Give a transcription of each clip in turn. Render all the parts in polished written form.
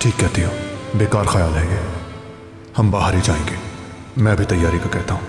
ठीक कहती हो, बेकार ख्याल है ये। हम बाहर ही जाएंगे। मैं भी तैयारी का कहता हूं।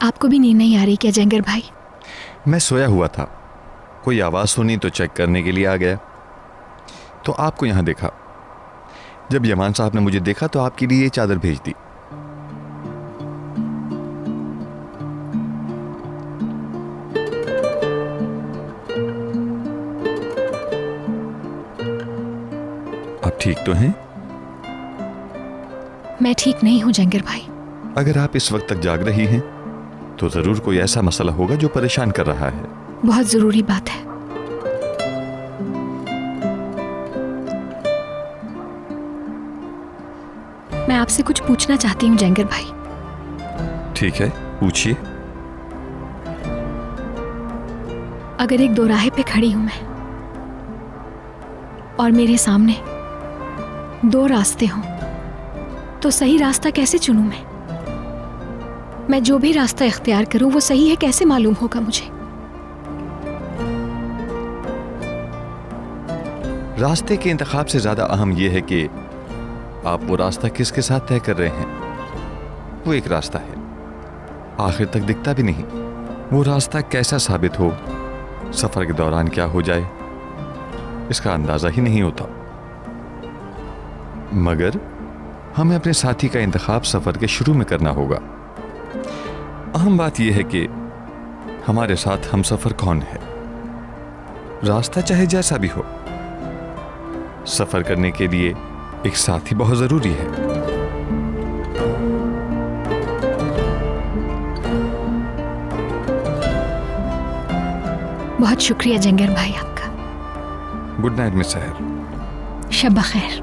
आपको भी नींद नहीं आ रही क्या जंगर भाई? मैं सोया हुआ था, कोई आवाज़ सुनी तो चेक करने के लिए आ गया, तो आपको यहाँ देखा। जब यमान साहब ने मुझे देखा तो आपके लिए ये चादर भेज दी। आप ठीक तो हैं? मैं ठीक नहीं हूँ जंगर भाई। अगर आप इस वक्त तक जाग रही हैं तो जरूर कोई ऐसा मसला होगा जो परेशान कर रहा है। बहुत जरूरी बात है। मैं आपसे कुछ पूछना चाहती हूँ जंगर भाई। ठीक है, पूछिए। अगर एक दोराहे पे खड़ी हूं मैं और मेरे सामने दो रास्ते हों तो सही रास्ता कैसे चुनूं मैं जो भी रास्ता इख्तियार करूं वो सही है कैसे मालूम होगा मुझे? रास्ते के इंतखाब से ज्यादा अहम यह है कि आप वो रास्ता किसके साथ तय कर रहे हैं। वो एक रास्ता है, आखिर तक दिखता भी नहीं। वो रास्ता कैसा साबित हो, सफर के दौरान क्या हो जाए, इसका अंदाजा ही नहीं होता। मगर हमें अपने साथी का इंतखाब सफर के शुरू में करना होगा। अहम बात यह है कि हमारे साथ हम सफर कौन है। रास्ता चाहे जैसा भी हो, सफर करने के लिए एक साथी बहुत जरूरी है। बहुत शुक्रिया जंगर भाई आपका। गुड नाइट मिस सहर। शब बखैर।